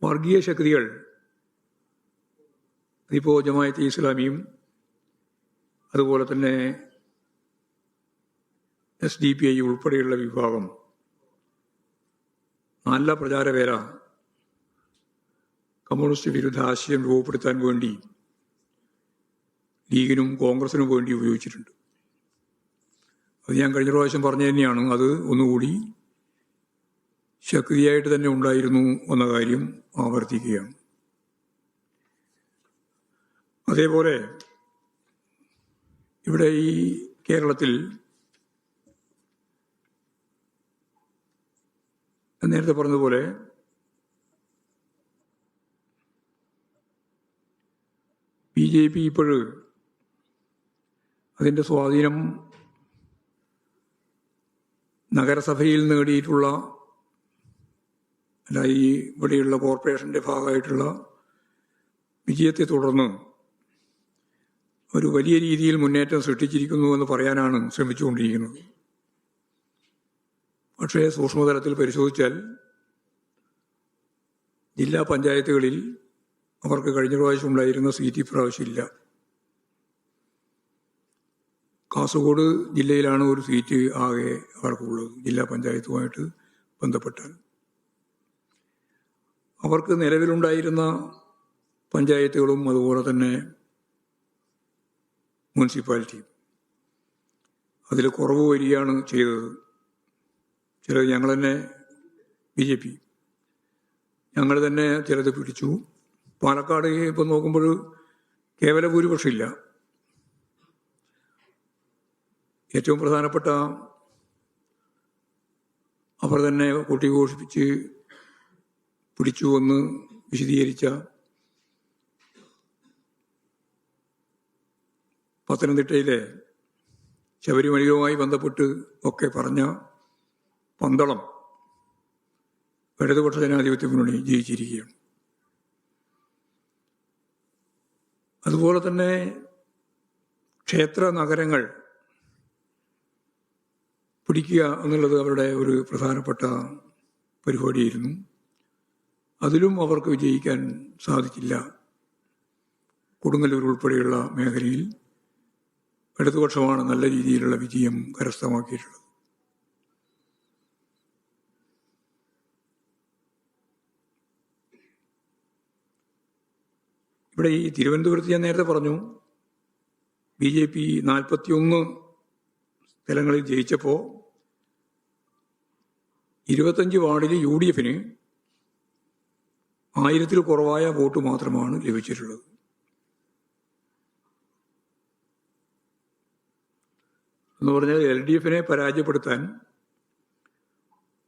വർഗീയ ശക്തികൾ, അതിപ്പോൾ ജമാഅത്തെ ഇസ്ലാമിയും അതുപോലെ തന്നെ SDPI ഉൾപ്പെടെയുള്ള വിഭാഗം നല്ല പ്രചാരവേല കമ്മ്യൂണിസ്റ്റ് വിരുദ്ധ ആശയം രൂപപ്പെടുത്താൻ വേണ്ടി ലീഗിനും കോൺഗ്രസിനും വേണ്ടി ഉപയോഗിച്ചിട്ടുണ്ട്. അത് ഞാൻ കഴിഞ്ഞ പ്രാവശ്യം പറഞ്ഞു തന്നെയാണ്. അത് ഒന്നുകൂടി ശക്തിയായിട്ട് തന്നെ ഉണ്ടായിരുന്നു എന്ന കാര്യം ആവർത്തിക്കുകയാണ്. അതേപോലെ ഇവിടെ ഈ കേരളത്തിൽ നേരത്തെ പറഞ്ഞതുപോലെ BJP ഇപ്പോൾ അതിൻ്റെ സ്വാധീനം നഗരസഭയിൽ നേടിയിട്ടുള്ള അല്ല ഈ ഇവിടെയുള്ള കോർപ്പറേഷൻ്റെ ഭാഗമായിട്ടുള്ള വിജയത്തെ തുടർന്ന് ഒരു വലിയ രീതിയിൽ മുന്നേറ്റം സൃഷ്ടിച്ചിരിക്കുന്നു എന്ന് പറയാനാണ് ശ്രമിച്ചുകൊണ്ടിരിക്കുന്നത്. പക്ഷേ സൂക്ഷ്മതലത്തിൽ പരിശോധിച്ചാൽ ജില്ലാ പഞ്ചായത്തുകളിൽ അവർക്ക് കഴിഞ്ഞ പ്രാവശ്യം ഉണ്ടായിരുന്ന സീറ്റ് ഇപ്രാവശ്യമില്ല. കാസർഗോഡ് ജില്ലയിലാണ് ഒരു സീറ്റ് ആകെ അവർക്കുള്ളത് ജില്ലാ പഞ്ചായത്തുമായിട്ട് ബന്ധപ്പെട്ടാൽ. അവർക്ക് നിലവിലുണ്ടായിരുന്ന പഞ്ചായത്തുകളും അതുപോലെ തന്നെ മുനിസിപ്പാലിറ്റിയും അതിൽ കുറവ് വരികയാണ് ചെയ്തത്. ചിലത് ഞങ്ങൾ തന്നെ BJP ഞങ്ങൾ തന്നെ ചിലത് പിടിച്ചു. പാലക്കാട് ഇപ്പം നോക്കുമ്പോൾ കേവല ഭൂരിപക്ഷമില്ല. ഏറ്റവും പ്രധാനപ്പെട്ട അവർ തന്നെ കൊട്ടിഘോഷിപ്പിച്ച് പിടിച്ചു എന്ന് വിശദീകരിച്ച പത്തനംതിട്ടയിലെ ശബരിമലയുമായി ബന്ധപ്പെട്ട് ഒക്കെ പറഞ്ഞ പന്തളം ഇടതുപക്ഷ ജനാധിപത്യ മുന്നണി ജയിച്ചിരിക്കുകയാണ്. അതുപോലെ തന്നെ ക്ഷേത്ര നഗരങ്ങൾ പിടിക്കുക എന്നുള്ളത് അവരുടെ ഒരു പ്രധാനപ്പെട്ട പരിപാടിയായിരുന്നു. അതിലും അവർക്ക് വിജയിക്കാൻ സാധിച്ചില്ല. കൊടുങ്ങല്ലൂർ ഉൾപ്പെടെയുള്ള മേഖലയിൽ ഇടതുപക്ഷമാണ് നല്ല രീതിയിലുള്ള വിജയം കരസ്ഥമാക്കിയിട്ടുള്ളത്. ഇവിടെ ഈ തിരുവനന്തപുരത്ത് ഞാൻ നേരത്തെ പറഞ്ഞു BJP 41 സ്ഥലങ്ങളിൽ ജയിച്ചപ്പോൾ 25 വാർഡിൽ UDF-ന് 1000-ൽ കുറവായ വോട്ട് മാത്രമാണ് ലഭിച്ചിട്ടുള്ളത്. എന്ന് പറഞ്ഞാൽ LDF-നെ പരാജയപ്പെടുത്താൻ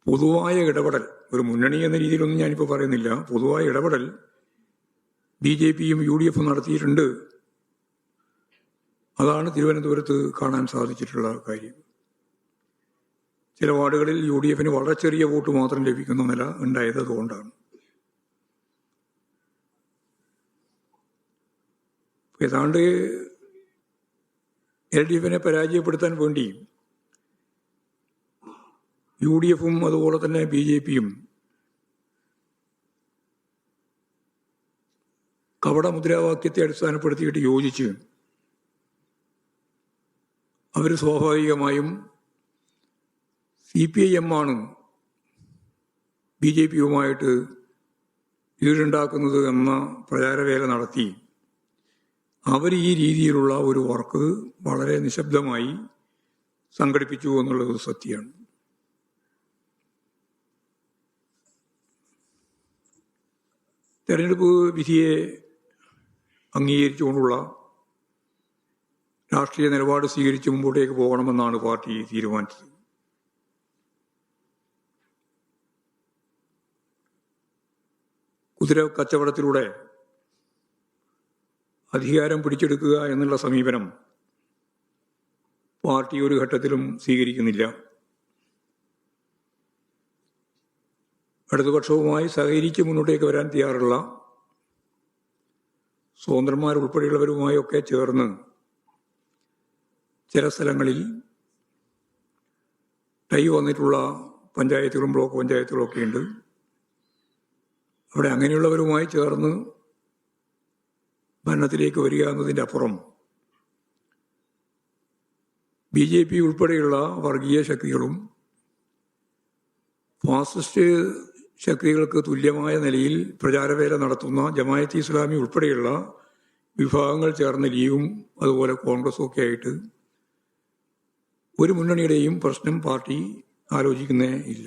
പൊതുവായ ഇടപെടൽ, ഒരു മുന്നണി എന്ന രീതിയിലൊന്നും ഞാനിപ്പോൾ പറയുന്നില്ല, പൊതുവായ ഇടപെടൽ BJP-യും UDF-ഉം നടത്തിയിട്ടുണ്ട്. അതാണ് തിരുവനന്തപുരത്ത് കാണാൻ സാധിച്ചിട്ടുള്ള കാര്യം. ചില വാർഡുകളിൽ UDF-ന് വളരെ ചെറിയ വോട്ട് മാത്രം ലഭിക്കുന്ന നില ഉണ്ടായത് അതുകൊണ്ടാണ്. ഏതാണ്ട് LDF-നെ പരാജയപ്പെടുത്താൻ വേണ്ടി UDF-ഉം അതുപോലെ തന്നെ BJP-യും കപട മുദ്രാവാക്യത്തെ അടിസ്ഥാനപ്പെടുത്തിയിട്ട് യോജിച്ച് അവർ സ്വാഭാവികമായും CPIM ആണ് BJP-യുമായിട്ട് ഈടുണ്ടാക്കുന്നത് എന്ന പ്രചാരവേല നടത്തി അവർ ഈ രീതിയിലുള്ള ഒരു വർക്ക് വളരെ നിശബ്ദമായി സംഘടിപ്പിച്ചു എന്നുള്ളത് സത്യമാണ്. തെരഞ്ഞെടുപ്പ് വിധിയെ അംഗീകരിച്ചുകൊണ്ടുള്ള രാഷ്ട്രീയ നിലപാട് സ്വീകരിച്ച് മുമ്പോട്ടേക്ക് പോകണമെന്നാണ് പാർട്ടി തീരുമാനിച്ചത്. കുതിര കച്ചവടത്തിലൂടെ അധികാരം പിടിച്ചെടുക്കുക എന്നുള്ള സമീപനം പാർട്ടി ഒരു ഘട്ടത്തിലും സ്വീകരിക്കുന്നില്ല. ഇടതുപക്ഷവുമായി സഹകരിച്ച് മുന്നോട്ടേക്ക് വരാൻ തയ്യാറുള്ള സ്വതന്ത്രന്മാരുൾപ്പെടെയുള്ളവരുമായൊക്കെ ചേർന്ന് ചില സ്ഥലങ്ങളിൽ ടൈ വന്നിട്ടുള്ള പഞ്ചായത്തുകളും ബ്ലോക്ക് പഞ്ചായത്തുകളും ഒക്കെ ഉണ്ട്. അവിടെ അങ്ങനെയുള്ളവരുമായി ചേർന്ന് ഭരണത്തിലേക്ക് വരിക എന്നതിൻ്റെ അപ്പുറം BJP ഉൾപ്പെടെയുള്ള വർഗീയ ശക്തികളും ഫാസിസ്റ്റ് ശക്തികൾക്ക് തുല്യമായ നിലയിൽ പ്രചാരവേല നടത്തുന്ന ജമായത്ത് ഇസ്ലാമി ഉൾപ്പെടെയുള്ള വിഭാഗങ്ങൾ ചേർന്ന ലീഗും അതുപോലെ കോൺഗ്രസും ഒക്കെ ആയിട്ട് ഒരു മുന്നണിയുടെയും പ്രശ്നം പാർട്ടി ആലോചിക്കുന്നേ ഇല്ല.